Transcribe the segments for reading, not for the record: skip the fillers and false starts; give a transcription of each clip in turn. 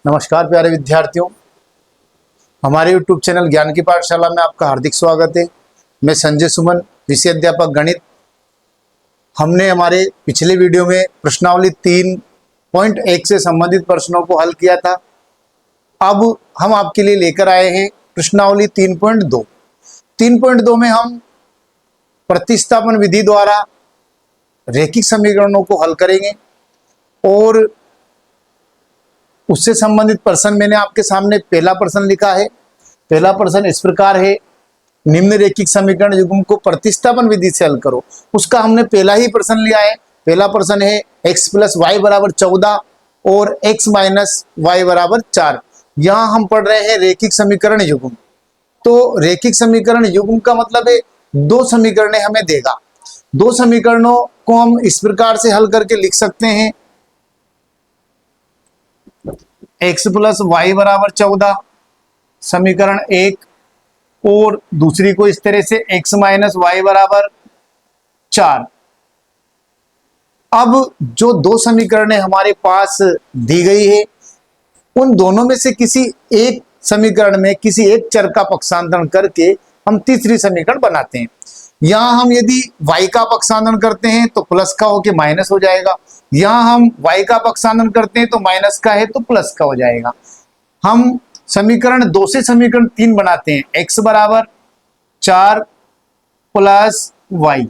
नमस्कार प्यारे विद्यार्थियों, हमारे YouTube चैनल ज्ञान की पाठशाला में आपका हार्दिक स्वागत है। मैं संजय सुमन, विषय अध्यापक गणित। हमने हमारे पिछले वीडियो में प्रश्नावली 3.1 से संबंधित प्रश्नों को हल किया था। अब हम आपके लिए लेकर आए हैं प्रश्नावली 3.2। 3.2 में हम प्रतिस्थापन विधि द्वारा रैखिक समीकरणों को हल करेंगे और उससे संबंधित प्रश्न मैंने आपके सामने पहला प्रश्न लिखा है। पहला प्रश्न इस प्रकार है, निम्न रैखिक समीकरण युग्म को प्रतिस्थापन विधि से हल करो। उसका हमने पहला ही प्रश्न लिया है। पहला प्रश्न है x + y = 14 और x - y = 4। यहाँ हम पढ़ रहे हैं रैखिक समीकरण युग्म। तो रैखिक समीकरण युग्म का मतलब है दो समीकरण हमें देगा। दो समीकरणों को हम इस प्रकार से हल करके लिख सकते हैं, x + y = 14 समीकरण 1, और दूसरी को इस तरह से x - y = 4। अब जो दो समीकरणें हमारे पास दी गई है, उन दोनों में से किसी एक समीकरण में किसी एक चर का पक्षांतरण करके हम तीसरी समीकरण बनाते हैं। यहां हम यदि y का पक्षांतरण करते हैं तो प्लस का होके माइनस हो जाएगा। यहां हम y का पक्षांतरण करते हैं तो माइनस का है तो प्लस का हो जाएगा। हम समीकरण 2 से समीकरण 3 बनाते हैं, x = 4 + y।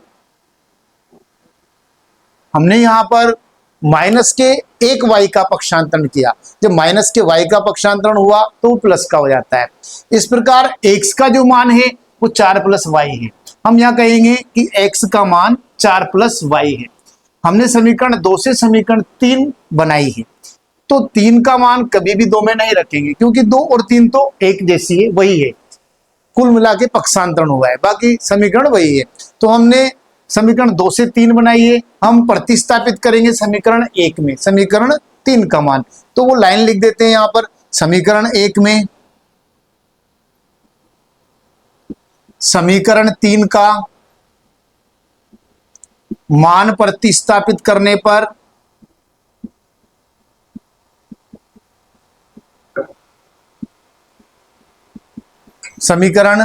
हमने यहां पर माइनस के एक y का पक्षांतरण किया। जब माइनस के y का पक्षांतरण हुआ तो प्लस का हो जाता है। इस प्रकार x का जो मान है वो 4 + y है। हम यहां कहेंगे कि x का मान 4 + y है। हमने समीकरण 2 से समीकरण 3 बनाई है, तो 3 का मान कभी भी 2 में नहीं रखेंगे, क्योंकि 2 और 3 तो एक जैसी है, वही है। कुल मिला के पक्षांतरण हुआ है, बाकी समीकरण वही है। तो हमने समीकरण 2 से 3 बनाई है। हम प्रतिस्थापित करेंगे समीकरण 1 में समीकरण 3 का मान। तो वो लाइन लिख देते हैं यहां पर। समीकरण 1 में समीकरण 3 का मान प्रतिस्थापित करने पर समीकरण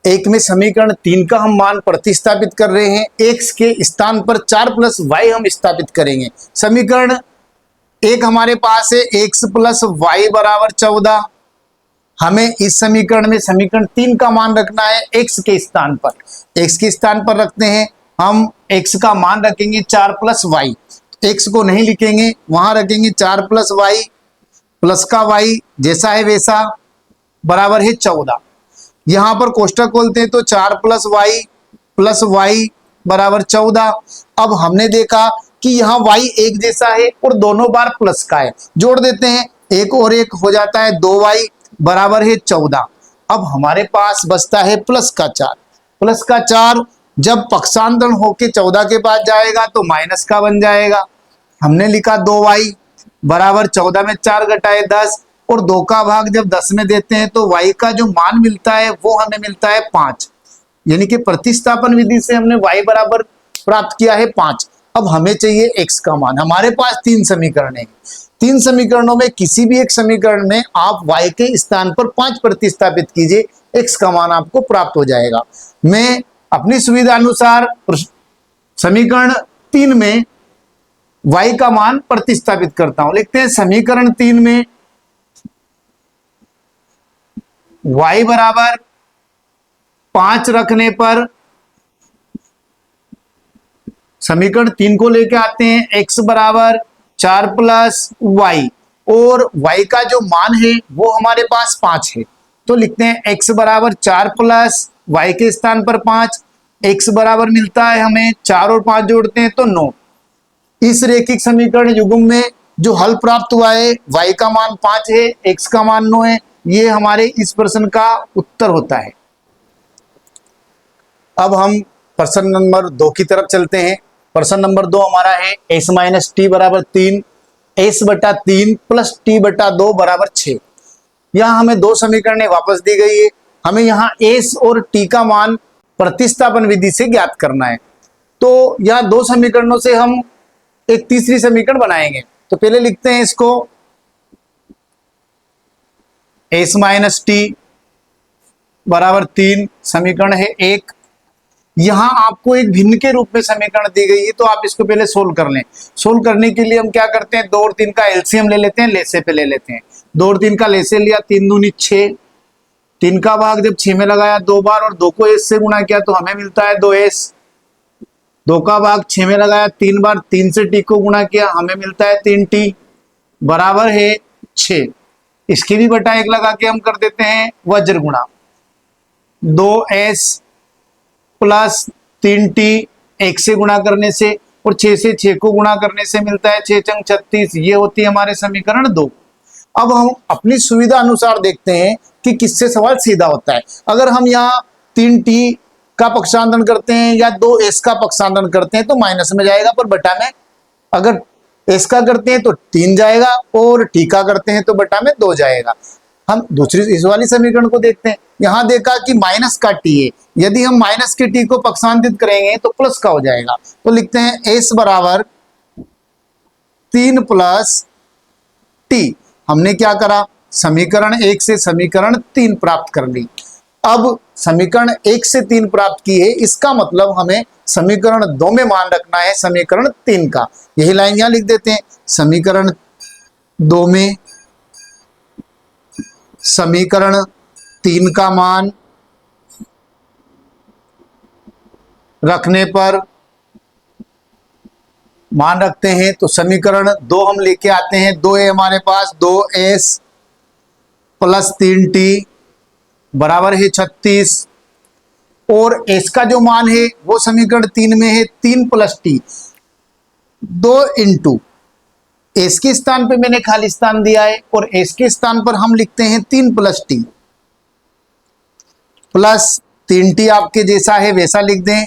1 में समीकरण 3 का हम मान प्रतिस्थापित कर रहे हैं। x के स्थान पर 4 + y हम स्थापित करेंगे। समीकरण 1 हमारे पास है x + y = 14। हमें इस समीकरण में समीकरण 3 का मान रखना है x के स्थान पर। x के स्थान पर रखते हैं हम, x का मान रखेंगे 4 + y। x को नहीं लिखेंगे, वहां रखेंगे 4 + y, प्लस का y जैसा है वैसा बराबर है 14। यहां पर कोष्टक खोलते हैं तो 4 + y = 14। अब हमने देखा कि यहाँ y एक जैसा है और दोनों बार प्लस का है, जोड़ देते हैं, एक और एक हो जाता है 2y बराबर है 14। अब हमारे पास बचता है प्लस का 4। प्लस का 4 जब पक्षांतरण होके 14 के पास जाएगा तो माइनस का बन जाएगा। हमने लिखा 2y बराबर 14 में 4 घटाए 10, और 2 का भाग जब 10 में देते हैं तो y का जो मान मिलता है वो हमें मिलता है 5। यानी कि प्रतिस्थापन विधि से हमने y बराबर प्राप्त किया है 5। अब हमें चाहिए x का मान। हमारे पास 3 समीकरण है। 3 समीकरणों में किसी भी एक समीकरण में आप y के स्थान पर 5 प्रतिस्थापित कीजिए, x का मान आपको प्राप्त हो जाएगा। मैं अपनी सुविधा अनुसार समीकरण 3 में y का मान प्रतिस्थापित करता हूं। लिखते हैं समीकरण 3 में y बराबर 5 रखने पर समीकरण 3 को लेके आते हैं, x = 4 + y, और y का जो मान है वो हमारे पास 5 है। तो लिखते हैं x = 4 + y के स्थान पर 5। x बराबर मिलता है हमें 4 और 5 जोड़ते हैं तो 9। इस रैखिक समीकरण युग्म में जो हल प्राप्त हुआ है, y का मान 5 है, x का मान 9 है। ये हमारे इस प्रश्न का उत्तर होता है। अब हम प्रश्न नंबर 2 की तरफ चलते हैं। प्रश्न नंबर 2 हमारा है s - t = 3, s/3 + t/2 = 6। यहाँ हमें दो समीकरणें वापस दी गई है। हमें यहाँ s और t का मान प्रतिस्थापन विधि से ज्ञात करना है। तो यहाँ दो समीकरणों से हम एक तीसरी समीकरण बनाएंगे। तो पहले लिखते हैं इसको, एस माइनस टी बराबर 3, समीकरण है 1। यहां आपको एक भिन्न के रूप में समीकरण दी गई है, तो आप इसको पहले सोल्व कर लें। सोल्व करने के लिए हम क्या करते हैं, 2 और 3 का एलसीएम ले लेते हैं, लेसे पे ले लेते हैं। 2 और 3 का लेसे लिया, 3 दूनी 6, 3 का भाग जब 6 में लगाया 2 बार और 2 को एस से गुणा किया तो हमें मिलता है 2s। 2 का भाग 6 में लगाया 3 बार, 3 से टी को गुणा किया हमें मिलता है 3t बराबर है 6। इसकी भी बटा 1 लगा के हम कर देते हैं वज्र गुणा, 2s प्लस 3t 1 से गुणा करने से और 6 से 6 को गुणा करने से मिलता है 6 चंग 36। ये होती है हमारे समीकरण 2। अब हम अपनी सुविधा अनुसार देखते हैं कि किससे सवाल सीधा होता है। अगर हम यहाँ 3t का पक्षांतरण करते हैं या 2s का पक्षांतरण करते हैं तो माइनस में जाएगा, पर बटा में अगर s का करते हैं तो 3 जाएगा और t का करते हैं तो बटा में 2 जाएगा। हम दूसरी इस वाली समीकरण को देखते हैं। यहां देखा कि माइनस का t है, यदि हम माइनस के t को पक्षांतरित करेंगे तो प्लस का हो जाएगा, तो लिखते हैं s बराबर 3 प्लस t। हमने क्या करा, समीकरण 1 से समीकरण 3 प्राप्त कर ली। अब समीकरण 1 से 3 प्राप्त की है, इसका मतलब हमें समीकरण 2 में मान रखना है समीकरण 3 का। यही लाइन यहां लिख देते हैं, समीकरण 2 में समीकरण 3 का मान रखने पर मान रखते हैं तो समीकरण 2 हम लेके आते हैं। 2 है हमारे पास, 2s प्लस 3t बराबर है 36 और s का जो मान है वो समीकरण 3 में है 3 प्लस t। 2 इंटू s के स्थान पे मैंने खाली स्थान दिया है और s के स्थान पर हम लिखते हैं 3 प्लस t प्लस 3t आपके जैसा है वैसा लिख दें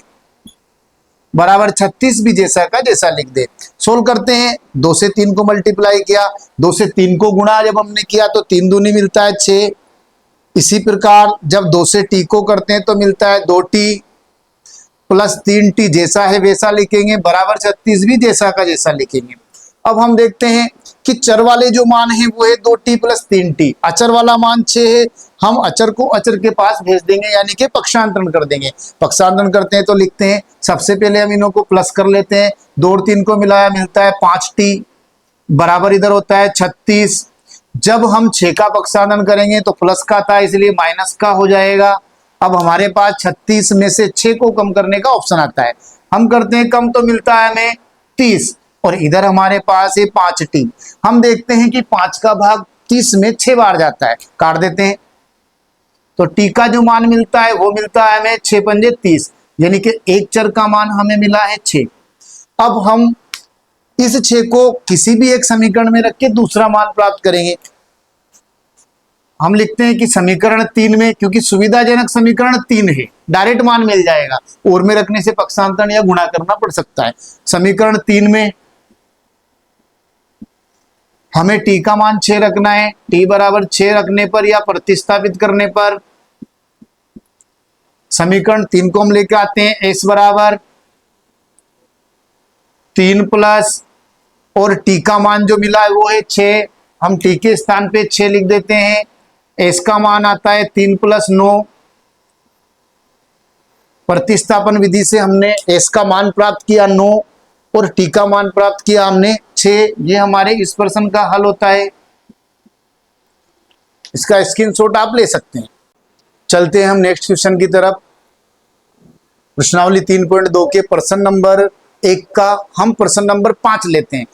बराबर 36 भी जैसा का जैसा लिख दे। सोल्व करते हैं, 2 से 3 को मल्टीप्लाई किया, 2 से 3 को गुणा जब हमने किया तो 3 दूनी मिलता है 6। इसी प्रकार जब 2 से t को करते हैं तो मिलता है 2t प्लस 3t जैसा है वैसा लिखेंगे बराबर 36 भी जैसा का जैसा लिखेंगे। अब हम देखते हैं कि चर वाले जो मान है वो है 2t प्लस 3t, अचर वाला मान 6 है। हम अचर को अचर के पास भेज देंगे यानी कि पक्षांतरण कर देंगे। पक्षांतरण करते हैं तो लिखते हैं, सबसे पहले हम इन्हों को प्लस कर लेते हैं, 2 और 3 को मिलाया मिलता है 5t बराबर इधर होता है 36। जब हम 6 का पक्षांतरण करेंगे तो प्लस का था इसलिए माइनस का हो जाएगा। अब हमारे पास 36 में से 6 को कम करने का ऑप्शन आता है, हम करते हैं कम तो मिलता है हमें 30 और इधर हमारे पास है 5t। हम देखते हैं कि 5 का भाग 30 में 6 बार जाता है, काट देते हैं तो t का जो मान मिलता है वो मिलता है हमें 6 पंजे 30, यानी कि एक चर का मान हमें मिला है 6। अब हम इस 6 को किसी भी एक समीकरण में रख के दूसरा मान प्राप्त करेंगे। हम लिखते हैं कि समीकरण 3 में, क्योंकि सुविधाजनक समीकरण 3 है, डायरेक्ट मान मिल जाएगा, और में रखने से पक्षांतरण या गुणा करना पड़ सकता है। समीकरण 3 में हमें t का मान 6 रखना है, t बराबर 6 रखने पर या प्रतिस्थापित करने पर समीकरण 3 को हम लेके आते हैं, s बराबर 3 प्लस और t का मान जो मिला है वो है 6, हम t के स्थान पे 6 लिख देते हैं। s का मान आता है 3 प्लस 9, प्रतिस्थापन विधि से हमने s का मान प्राप्त किया 9 और t का मान प्राप्त किया हमने 6। ये हमारे इस प्रश्न का हल होता है, इसका स्क्रीनशॉट आप ले सकते हैं। चलते हैं हम नेक्स्ट क्वेश्चन की तरफ। प्रश्नावली 3.2 के प्रश्न नंबर 1 का हम प्रश्न नंबर 5 लेते हैं।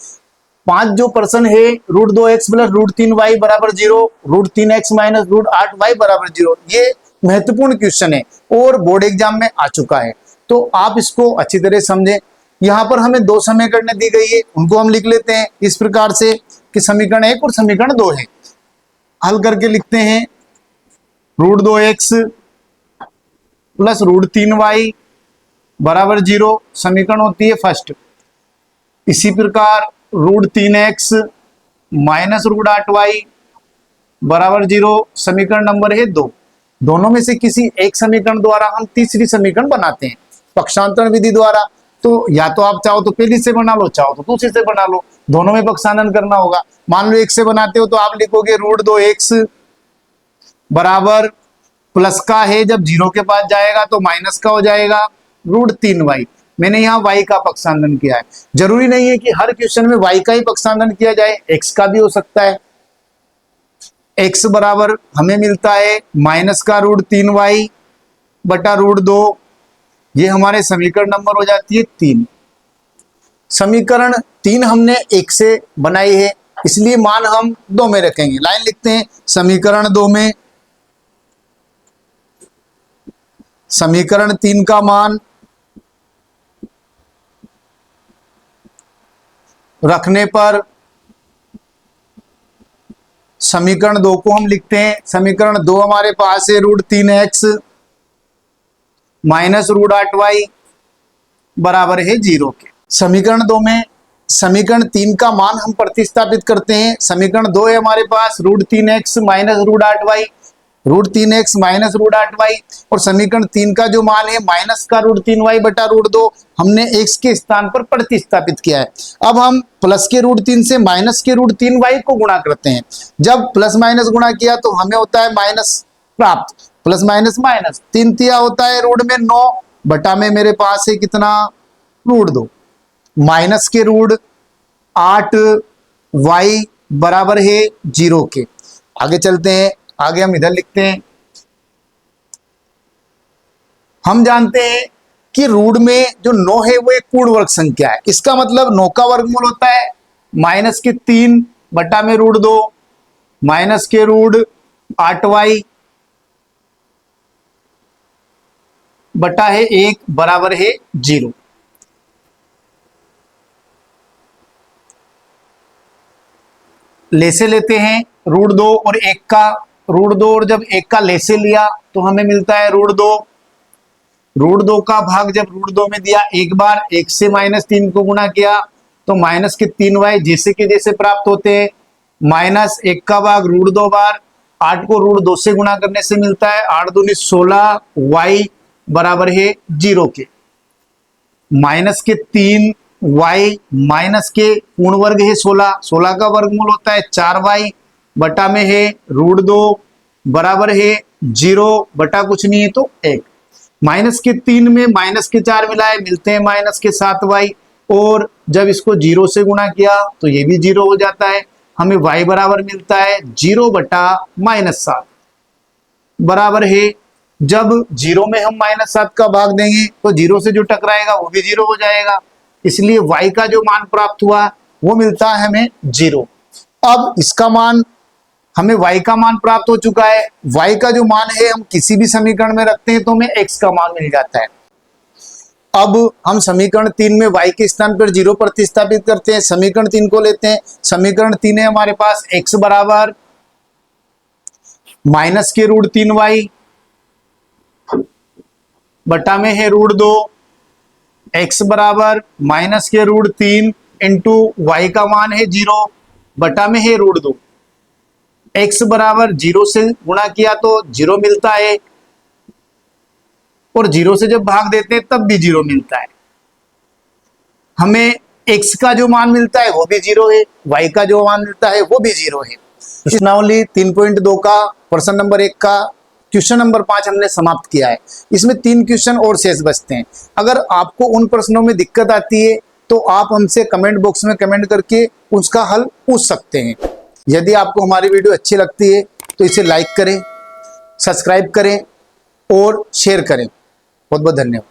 5 जो प्रश्न है, √2x प्लस √3y बराबर 0, √3x माइनस √8y बराबर 0, ये महत्वपूर्ण क्वेश्चन है और बोर्ड एग्जाम में आ चुका है, तो आप इसको अच्छी तरह समझें। यहाँ पर हमें 2 समीकरण दी गई है, उनको हम लिख लेते हैं इस प्रकार से कि समीकरण 1 और समीकरण 2 है। हल करके लिखते हैं, √2x प्लस √3y बराबर 0 समीकरण होती है फर्स्ट। इसी प्रकार √3x माइनस √8y बराबर 0 समीकरण नंबर है 2। दोनों में से किसी एक समीकरण द्वारा हम तीसरी समीकरण बनाते हैं पक्षांतरण विधि द्वारा। तो या तो आप चाहो तो पहली से बना लो, चाहो तो दूसरी से बना लो, दोनों में पक्षांतरण करना होगा। मान लो 1 से बनाते हो तो आप लिखोगे √2x बराबर प्लस का है, जब जीरो के पास जाएगा तो माइनस का हो जाएगा √3y। मैंने यहाँ y का पक्षांतरण किया है। जरूरी नहीं है कि हर क्वेश्चन में y का ही पक्षांतरण किया जाए, x का भी हो सकता है। x बराबर हमें मिलता है माइनस का √3y बटा √2। ये हमारे समीकरण नंबर हो जाती है 3। समीकरण 3 हमने 1 से बनाई है, इसलिए मान हम 2 में रखेंगे। लाइन लिखते हैं, समीकरण 2 में समीकरण 3 का मान रखने पर समीकरण 2 को हम लिखते हैं। समीकरण 2 हमारे पास है √3x माइनस √8y बराबर है 0 के। समीकरण 2 में समीकरण 3 का मान हम प्रतिस्थापित करते हैं। समीकरण 2 है हमारे पास √3x minus √8y, √3x minus √8y, और समीकरण 3 का जो मान है माइनस का √3y बटा √2 हमने x के स्थान पर प्रतिस्थापित किया है। अब हम प्लस के √3 से माइनस के √3y को गुणा करते हैं। जब प्लस माइनस गुणा किया तो हमें होता है माइनस प्राप्त, प्लस माइनस माइनस, 3 तिया होता है रूट में 9 बटा में मेरे पास है कितना √2 माइनस के √8y बराबर है 0 के। आगे चलते हैं, आगे हम इधर लिखते हैं। हम जानते हैं कि रूट में जो 9 है वो एक पूर्ण वर्ग संख्या है। इसका मतलब 9 का वर्गमूल होता है माइनस के 3 बटा में √2 माइनस के √8y बटा है 1 बराबर है 0। लेसे लेते हैं √2 और 1 का, √2 और जब 1 का लेसे लिया तो हमें मिलता है √2 का भाग जब √2 में दिया एक बार, 1 से -3 को गुणा किया तो माइनस के 3y जैसे के जैसे प्राप्त होते हैं। माइनस 1 का भाग √2 बार, 8 को √2 से गुणा करने से मिलता है 8 दूनी 16y बराबर है 0 के। माइनस के 3y माइनस के पूर्ण वर्ग है 16, 16 का वर्गमूल होता है 4y बटा में है √2 बराबर है 0 बटा कुछ नहीं है तो 1। माइनस के 3 में माइनस के 4 मिलाए मिलते हैं माइनस के 7y, और जब इसको 0 से गुणा किया तो ये भी 0 हो जाता है। हमें y बराबर मिलता है 0 बटा -7 बराबर है, जब 0 में हम -7 का भाग देंगे तो 0 से जो टकराएगा वो भी 0 हो जाएगा, इसलिए y का जो मान प्राप्त हुआ वो मिलता है हमें 0। अब इसका मान, हमें y का मान प्राप्त हो चुका है। y का जो मान है हम किसी भी समीकरण में रखते हैं तो हमें x का मान मिल जाता है। अब हम समीकरण 3 में y के स्थान पर 0 प्रतिस्थापित करते हैं। समीकरण 3 को लेते हैं। समीकरण 3 है हमारे पास x बराबर माइनस के √3y बटा में है √2, x बराबर माइनस के √3 इंटू y का मान है 0 बटा में है √2। x बराबर 0 से गुणा किया तो 0 मिलता है, और 0 से जब भाग देते हैं तब भी 0 मिलता है। हमें x का जो मान मिलता है वो भी 0 है, y का जो मान मिलता है वो भी 0 है। प्रश्नावली 3.2 का प्रश्न नंबर 1 का क्वेश्चन नंबर 5 हमने समाप्त किया है। इसमें 3 क्वेश्चन और शेष बचते हैं। अगर आपको उन प्रश्नों में दिक्कत आती है तो आप हमसे कमेंट बॉक्स में कमेंट करके उसका हल पूछ सकते हैं। यदि आपको हमारी वीडियो अच्छी लगती है तो इसे लाइक करें, सब्सक्राइब करें और शेयर करें। बहुत बहुत धन्यवाद।